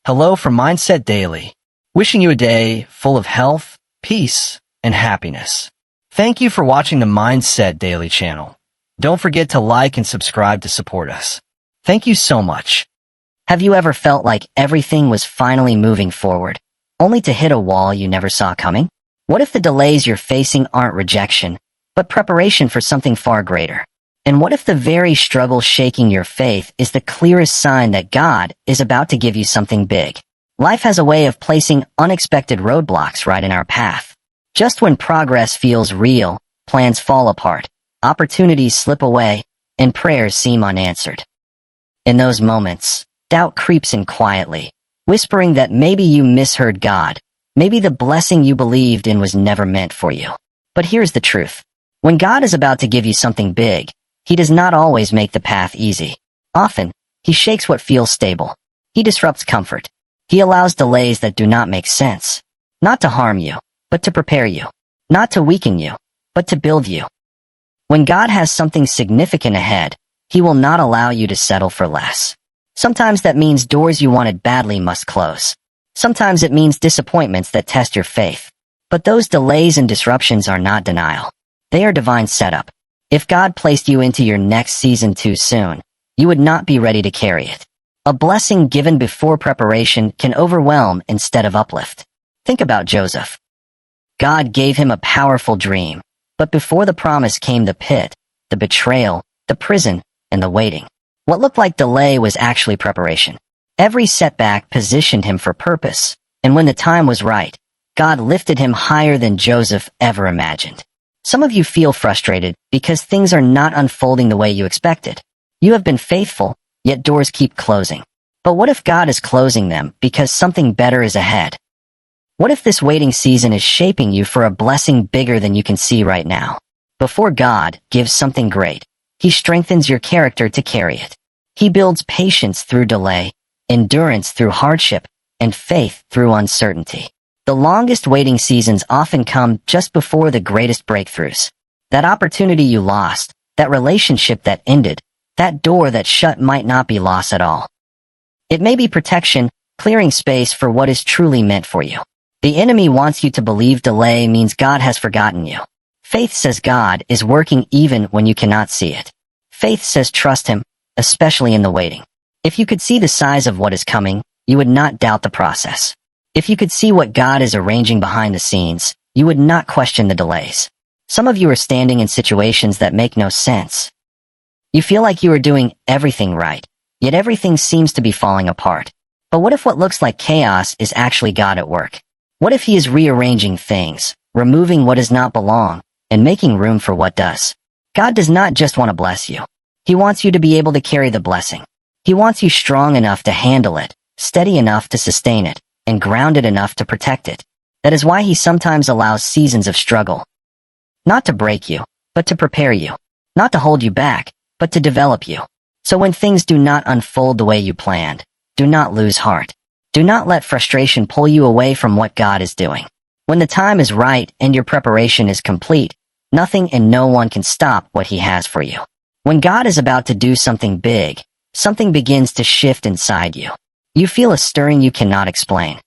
Hello from Mindset Daily, wishing you a day full of health, peace, and happiness. Thank you for watching the Mindset Daily channel. Don't forget to like and subscribe to support us. Thank you so much. Have you ever felt like everything was finally moving forward, only to hit a wall you never saw coming? What if the delays you're facing aren't rejection, but preparation for something far greater? And what if the very struggle shaking your faith is the clearest sign that God is about to give you something big? Life has a way of placing unexpected roadblocks right in our path. Just when progress feels real, plans fall apart, opportunities slip away, and prayers seem unanswered. In those moments, doubt creeps in quietly, whispering that maybe you misheard God, maybe the blessing you believed in was never meant for you. But here's the truth. When God is about to give you something big, He does not always make the path easy. Often, He shakes what feels stable. He disrupts comfort. He allows delays that do not make sense. Not to harm you, but to prepare you. Not to weaken you, but to build you. When God has something significant ahead, He will not allow you to settle for less. Sometimes that means doors you wanted badly must close. Sometimes it means disappointments that test your faith. But those delays and disruptions are not denial. They are divine setup. If God placed you into your next season too soon, you would not be ready to carry it. A blessing given before preparation can overwhelm instead of uplift. Think about Joseph. God gave him a powerful dream, but before the promise came the pit, the betrayal, the prison, and the waiting. What looked like delay was actually preparation. Every setback positioned him for purpose, and when the time was right, God lifted him higher than Joseph ever imagined. Some of you feel frustrated because things are not unfolding the way you expected. You have been faithful, yet doors keep closing. But what if God is closing them because something better is ahead? What if this waiting season is shaping you for a blessing bigger than you can see right now? Before God gives something great, He strengthens your character to carry it. He builds patience through delay, endurance through hardship, and faith through uncertainty. The longest waiting seasons often come just before the greatest breakthroughs. That opportunity you lost, that relationship that ended, that door that shut might not be lost at all. It may be protection, clearing space for what is truly meant for you. The enemy wants you to believe delay means God has forgotten you. Faith says God is working even when you cannot see it. Faith says trust Him, especially in the waiting. If you could see the size of what is coming, you would not doubt the process. If you could see what God is arranging behind the scenes, you would not question the delays. Some of you are standing in situations that make no sense. You feel like you are doing everything right, yet everything seems to be falling apart. But what if what looks like chaos is actually God at work? What if He is rearranging things, removing what does not belong, and making room for what does? God does not just want to bless you. He wants you to be able to carry the blessing. He wants you strong enough to handle it, steady enough to sustain it, and grounded enough to protect it. That is why He sometimes allows seasons of struggle. Not to break you, but to prepare you. Not to hold you back, but to develop you. So when things do not unfold the way you planned, do not lose heart. Do not let frustration pull you away from what God is doing. When the time is right and your preparation is complete, nothing and no one can stop what He has for you. When God is about to do something big, something begins to shift inside you. You feel a stirring you cannot explain.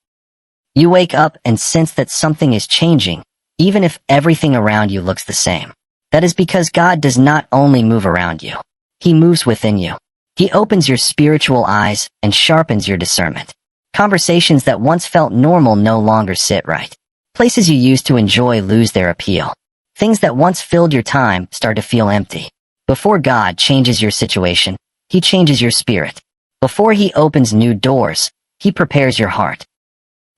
You wake up and sense that something is changing, even if everything around you looks the same. That is because God does not only move around you. He moves within you. He opens your spiritual eyes and sharpens your discernment. Conversations that once felt normal no longer sit right. Places you used to enjoy lose their appeal. Things that once filled your time start to feel empty. Before God changes your situation, He changes your spirit. Before He opens new doors, He prepares your heart.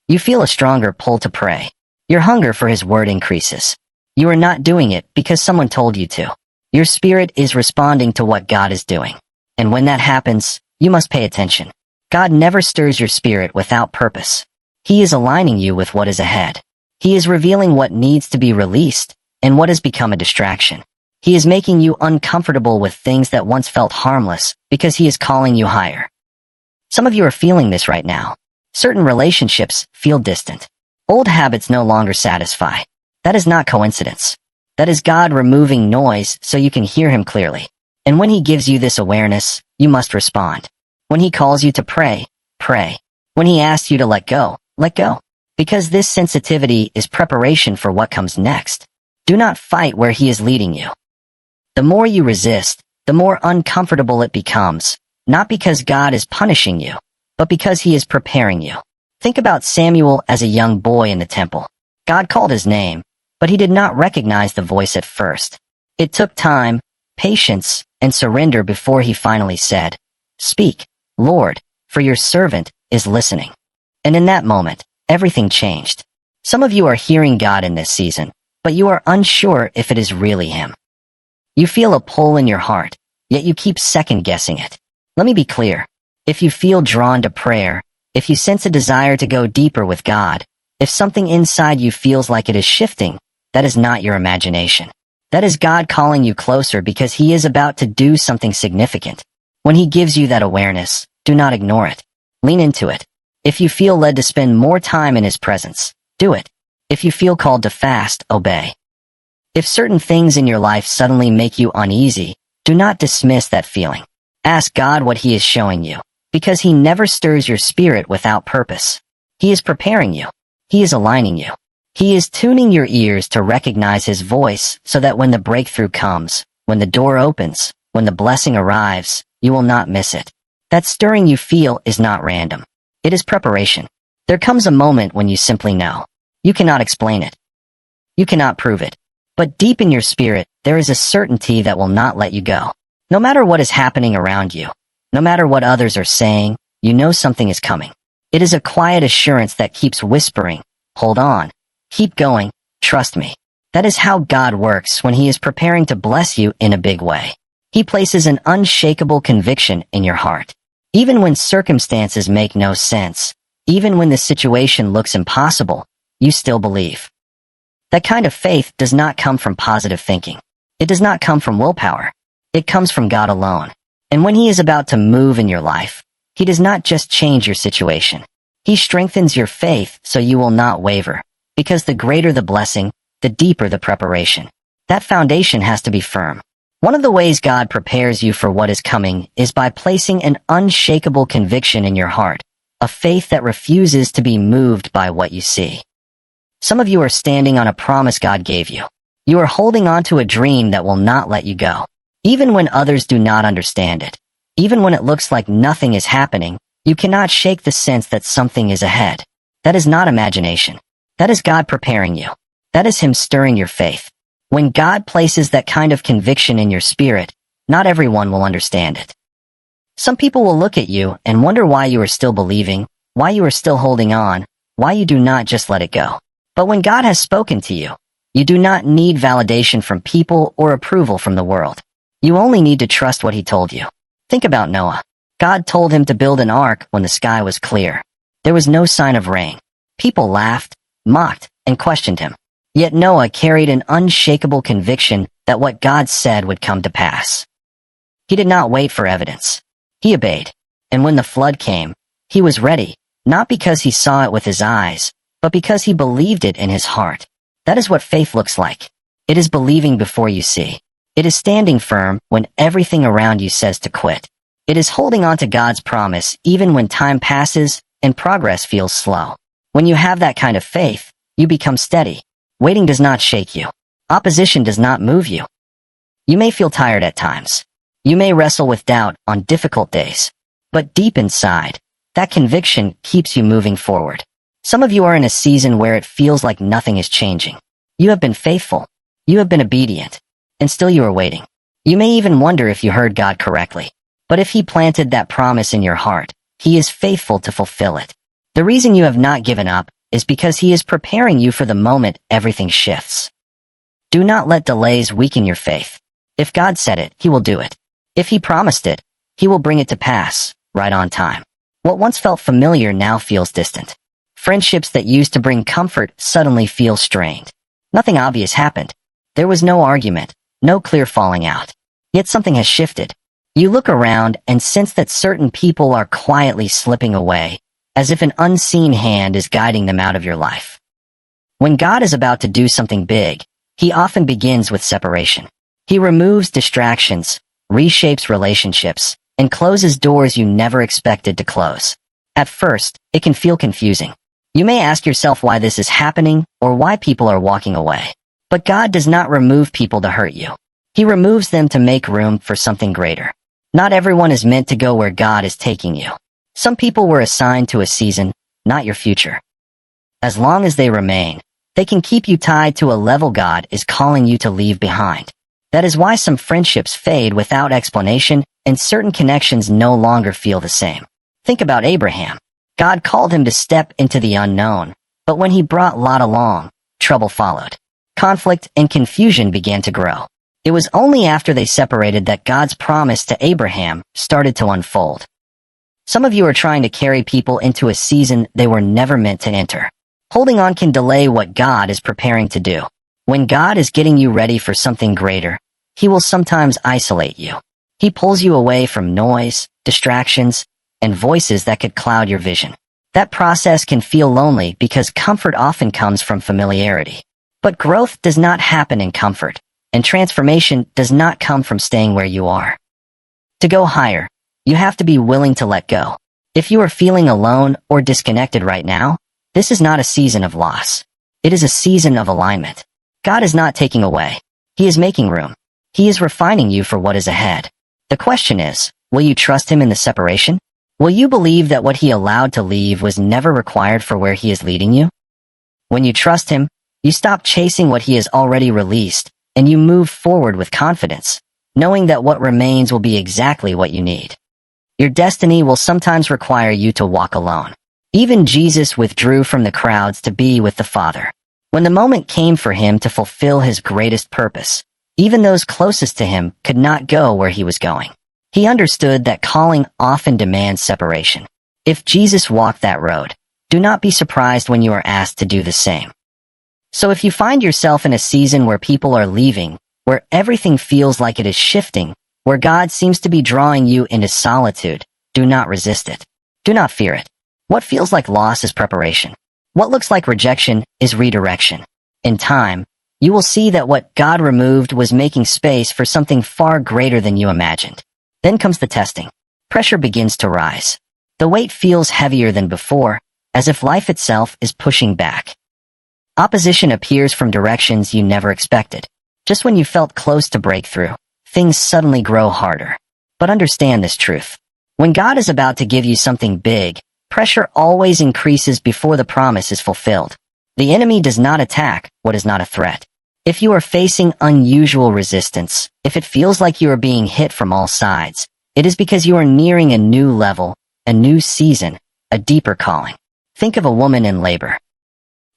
You feel a stronger pull to pray. Your hunger for His word increases. You are not doing it because someone told you to. Your spirit is responding to what God is doing. And when that happens, you must pay attention. God never stirs your spirit without purpose. He is aligning you with what is ahead. He is revealing what needs to be released and what has become a distraction. He is making you uncomfortable with things that once felt harmless because He is calling you higher. Some of you are feeling this right now. Certain relationships feel distant. Old habits no longer satisfy. That is not coincidence. That is God removing noise so you can hear Him clearly. And when He gives you this awareness, you must respond. When He calls you to pray, pray. When he asks you to let go, let go. Because this sensitivity is preparation for what comes next. Do not fight where he is leading you. The more you resist, the more uncomfortable it becomes, not because God is punishing you, but because he is preparing you. Think about Samuel as a young boy in the temple. God called his name, but he did not recognize the voice at first. It took time, patience, and surrender before he finally said, "Speak, Lord, for your servant is listening." And in that moment, everything changed. Some of you are hearing God in this season, but you are unsure if it is really him. You feel a pull in your heart, yet you keep second-guessing it. Let me be clear. If you feel drawn to prayer, if you sense a desire to go deeper with God, if something inside you feels like it is shifting, that is not your imagination. That is God calling you closer because he is about to do something significant. When he gives you that awareness, do not ignore it. Lean into it. If you feel led to spend more time in his presence, do it. If you feel called to fast, obey. If certain things in your life suddenly make you uneasy, do not dismiss that feeling. Ask God what he is showing you, because he never stirs your spirit without purpose. He is preparing you. He is aligning you. He is tuning your ears to recognize his voice so that when the breakthrough comes, when the door opens, when the blessing arrives, you will not miss it. That stirring you feel is not random. It is preparation. There comes a moment when you simply know. You cannot explain it. You cannot prove it. But deep in your spirit, there is a certainty that will not let you go. No matter what is happening around you, no matter what others are saying, you know something is coming. It is a quiet assurance that keeps whispering, "Hold on. Keep going. Trust me." That is how God works when he is preparing to bless you in a big way. He places an unshakable conviction in your heart. Even when circumstances make no sense, even when the situation looks impossible, you still believe. That kind of faith does not come from positive thinking. It does not come from willpower. It comes from God alone. And when he is about to move in your life, he does not just change your situation. He strengthens your faith so you will not waver. Because the greater the blessing, the deeper the preparation. That foundation has to be firm. One of the ways God prepares you for what is coming is by placing an unshakable conviction in your heart, a faith that refuses to be moved by what you see. Some of you are standing on a promise God gave you. You are holding on to a dream that will not let you go. Even when others do not understand it, even when it looks like nothing is happening, you cannot shake the sense that something is ahead. That is not imagination. That is God preparing you. That is him stirring your faith. When God places that kind of conviction in your spirit, not everyone will understand it. Some people will look at you and wonder why you are still believing, why you are still holding on, why you do not just let it go. But when God has spoken to you, you do not need validation from people or approval from the world. You only need to trust what he told you. Think about Noah. God told him to build an ark when the sky was clear. There was no sign of rain. People laughed, mocked, and questioned him. Yet Noah carried an unshakable conviction that what God said would come to pass. He did not wait for evidence. He obeyed. And when the flood came, he was ready, not because he saw it with his eyes, but because he believed it in his heart. That is what faith looks like. It is believing before you see. It is standing firm when everything around you says to quit. It is holding on to God's promise even when time passes and progress feels slow. When you have that kind of faith, you become steady. Waiting does not shake you. Opposition does not move you. You may feel tired at times. You may wrestle with doubt on difficult days. But deep inside, that conviction keeps you moving forward. Some of you are in a season where it feels like nothing is changing. You have been faithful. You have been obedient. And still you are waiting. You may even wonder if you heard God correctly. But if he planted that promise in your heart, he is faithful to fulfill it. The reason you have not given up is because he is preparing you for the moment everything shifts. Do not let delays weaken your faith. If God said it, he will do it. If he promised it, he will bring it to pass, right on time. What once felt familiar now feels distant. Friendships that used to bring comfort suddenly feel strained. Nothing obvious happened. There was no argument, no clear falling out. Yet something has shifted. You look around and sense that certain people are quietly slipping away, as if an unseen hand is guiding them out of your life. When God is about to do something big, he often begins with separation. He removes distractions, reshapes relationships, and closes doors you never expected to close. At first, it can feel confusing. You may ask yourself why this is happening or why people are walking away. But God does not remove people to hurt you. He removes them to make room for something greater. Not everyone is meant to go where God is taking you. Some people were assigned to a season, not your future. As long as they remain, they can keep you tied to a level God is calling you to leave behind. That is why some friendships fade without explanation and certain connections no longer feel the same. Think about Abraham. God called him to step into the unknown, but when he brought Lot along, trouble followed. Conflict and confusion began to grow. It was only after they separated that God's promise to Abraham started to unfold. Some of you are trying to carry people into a season they were never meant to enter. Holding on can delay what God is preparing to do. When God is getting you ready for something greater, He will sometimes isolate you. He pulls you away from noise, distractions, and voices that could cloud your vision. That process can feel lonely because comfort often comes from familiarity. But growth does not happen in comfort, and transformation does not come from staying where you are. To go higher, you have to be willing to let go. If you are feeling alone or disconnected right now, this is not a season of loss. It is a season of alignment. God is not taking away. He is making room. He is refining you for what is ahead. The question is, will you trust Him in the separation? Will you believe that what He allowed to leave was never required for where He is leading you? When you trust Him, you stop chasing what He has already released, and you move forward with confidence, knowing that what remains will be exactly what you need. Your destiny will sometimes require you to walk alone. Even Jesus withdrew from the crowds to be with the Father. When the moment came for Him to fulfill His greatest purpose, even those closest to Him could not go where He was going. He understood that calling often demands separation. If Jesus walked that road, do not be surprised when you are asked to do the same. So if you find yourself in a season where people are leaving, where everything feels like it is shifting, where God seems to be drawing you into solitude, do not resist it. Do not fear it. What feels like loss is preparation. What looks like rejection is redirection. In time, you will see that what God removed was making space for something far greater than you imagined. Then comes the testing. Pressure begins to rise. The weight feels heavier than before, as if life itself is pushing back. Opposition appears from directions you never expected. Just when you felt close to breakthrough, things suddenly grow harder. But understand this truth. When God is about to give you something big, pressure always increases before the promise is fulfilled. The enemy does not attack what is not a threat. If you are facing unusual resistance, if it feels like you are being hit from all sides, it is because you are nearing a new level, a new season, a deeper calling. Think of a woman in labor.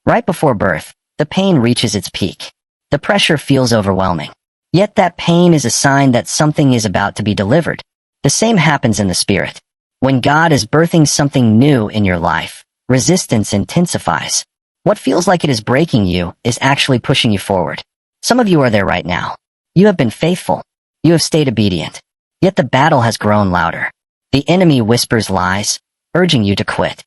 Right before birth, the pain reaches its peak. The pressure feels overwhelming. Yet that pain is a sign that something is about to be delivered. The same happens in the spirit. When God is birthing something new in your life, resistance intensifies. What feels like it is breaking you is actually pushing you forward. Some of you are there right now. You have been faithful. You have stayed obedient. Yet the battle has grown louder. The enemy whispers lies, urging you to quit.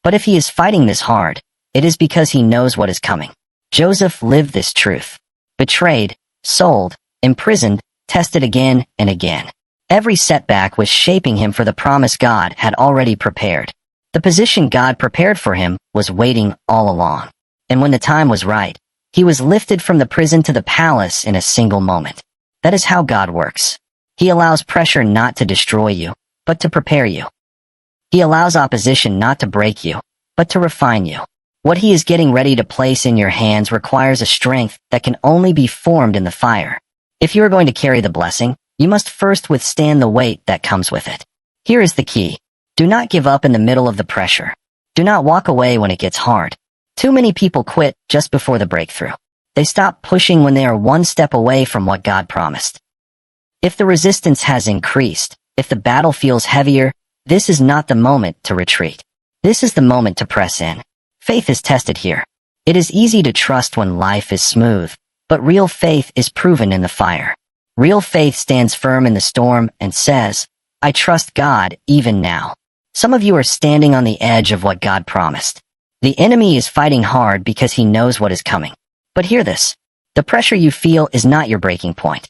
But if he is fighting this hard, it is because he knows what is coming. Joseph lived this truth. Betrayed, sold, imprisoned, tested again and again. Every setback was shaping him for the promise God had already prepared. The position God prepared for him was waiting all along. And when the time was right, he was lifted from the prison to the palace in a single moment. That is how God works. He allows pressure not to destroy you, but to prepare you. He allows opposition not to break you, but to refine you. What he is getting ready to place in your hands requires a strength that can only be formed in the fire. If you are going to carry the blessing, you must first withstand the weight that comes with it. Here is the key. Do not give up in the middle of the pressure. Do not walk away when it gets hard. Too many people quit just before the breakthrough. They stop pushing when they are one step away from what God promised. If the resistance has increased, if the battle feels heavier, this is not the moment to retreat. This is the moment to press in. Faith is tested here. It is easy to trust when life is smooth, but real faith is proven in the fire. Real faith stands firm in the storm and says, I trust God even now. Some of you are standing on the edge of what God promised. The enemy is fighting hard because he knows what is coming. But hear this. The pressure you feel is not your breaking point.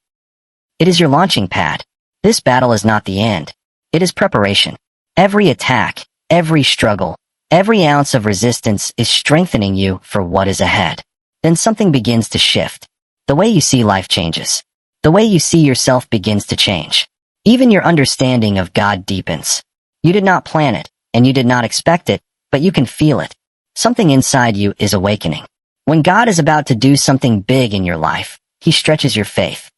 It is your launching pad. This battle is not the end. It is preparation. Every attack, every struggle, every ounce of resistance is strengthening you for what is ahead. Then something begins to shift. The way you see life changes. The way you see yourself begins to change. Even your understanding of God deepens. You did not plan it, and you did not expect it, but you can feel it. Something inside you is awakening. When God is about to do something big in your life, He stretches your faith.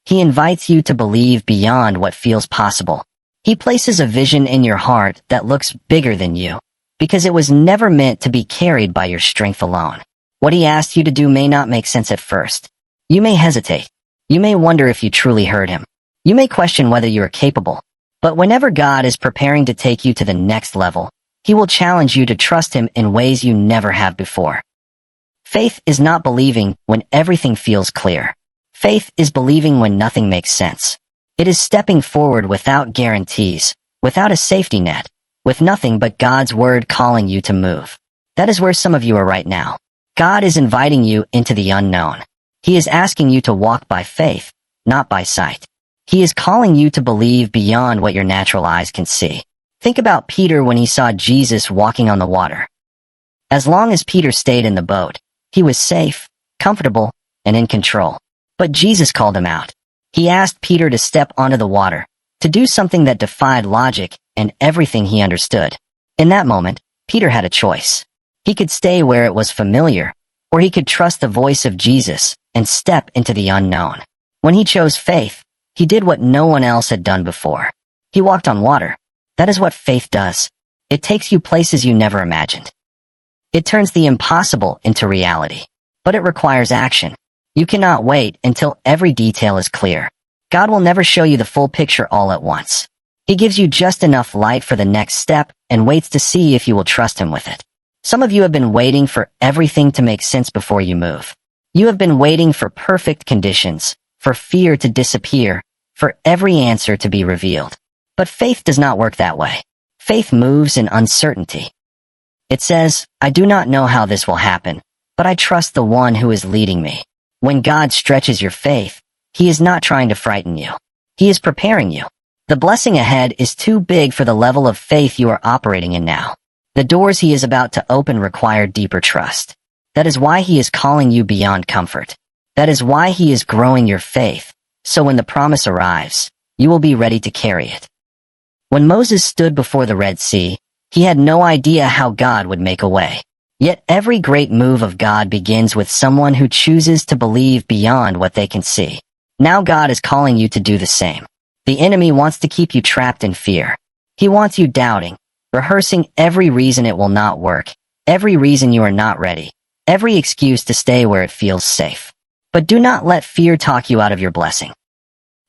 He invites you to believe beyond what feels possible. He places a vision in your heart that looks bigger than you, because it was never meant to be carried by your strength alone. What He asked you to do may not make sense at first. You may hesitate. You may wonder if you truly heard Him. You may question whether you are capable. But whenever God is preparing to take you to the next level, He will challenge you to trust Him in ways you never have before. Faith is not believing when everything feels clear. Faith is believing when nothing makes sense. It is stepping forward without guarantees, without a safety net, with nothing but God's word calling you to move. That is where some of you are right now. God is inviting you into the unknown. He is asking you to walk by faith, not by sight. He is calling you to believe beyond what your natural eyes can see. Think about Peter when he saw Jesus walking on the water. As long as Peter stayed in the boat, he was safe, comfortable, and in control. But Jesus called him out. He asked Peter to step onto the water, to do something that defied logic and everything he understood. In that moment, Peter had a choice. He could stay where it was familiar, or he could trust the voice of Jesus and step into the unknown. When he chose faith, he did what no one else had done before. He walked on water. That is what faith does. It takes you places you never imagined. It turns the impossible into reality. But it requires action. You cannot wait until every detail is clear. God will never show you the full picture all at once. He gives you just enough light for the next step and waits to see if you will trust Him with it. Some of you have been waiting for everything to make sense before you move. You have been waiting for perfect conditions, for fear to disappear, for every answer to be revealed. But faith does not work that way. Faith moves in uncertainty. It says, I do not know how this will happen, but I trust the one who is leading me. When God stretches your faith, He is not trying to frighten you. He is preparing you. The blessing ahead is too big for the level of faith you are operating in now. The doors He is about to open require deeper trust. That is why He is calling you beyond comfort. That is why He is growing your faith, so when the promise arrives, you will be ready to carry it. When Moses stood before the Red Sea, he had no idea how God would make a way. Yet every great move of God begins with someone who chooses to believe beyond what they can see. Now God is calling you to do the same. The enemy wants to keep you trapped in fear. He wants you doubting, rehearsing every reason it will not work, every reason you are not ready, every excuse to stay where it feels safe. But do not let fear talk you out of your blessing.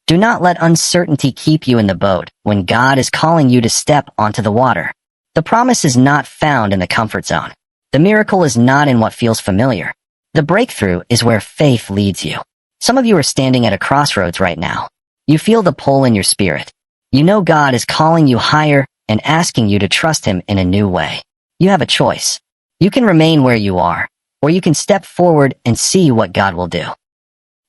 Do not let uncertainty keep you in the boat when God is calling you to step onto the water. The promise is not found in the comfort zone. The miracle is not in what feels familiar. The breakthrough is where faith leads you. Some of you are standing at a crossroads right now. You feel the pull in your spirit. You know God is calling you higher and asking you to trust Him in a new way. You have a choice. You can remain where you are, or you can step forward and see what God will do.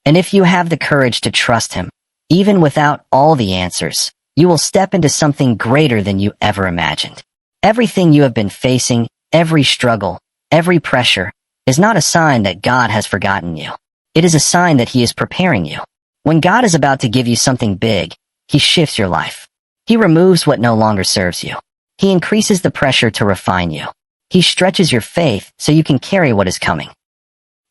And if you have the courage to trust Him, even without all the answers, you will step into something greater than you ever imagined. Everything you have been facing, every struggle, every pressure, is not a sign that God has forgotten you. It is a sign that He is preparing you. When God is about to give you something big, He shifts your life. He removes what no longer serves you. He increases the pressure to refine you. He stretches your faith so you can carry what is coming.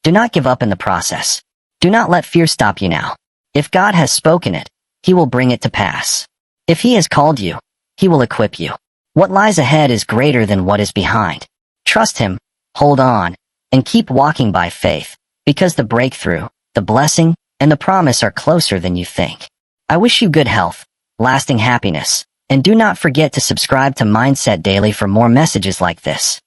Do not give up in the process. Do not let fear stop you now. If God has spoken it, He will bring it to pass. If He has called you, He will equip you. What lies ahead is greater than what is behind. Trust Him, hold on, and keep walking by faith, because the breakthrough, the blessing, and the promise are closer than you think. I wish you good health, lasting happiness, and do not forget to subscribe to Mindset Daily for more messages like this.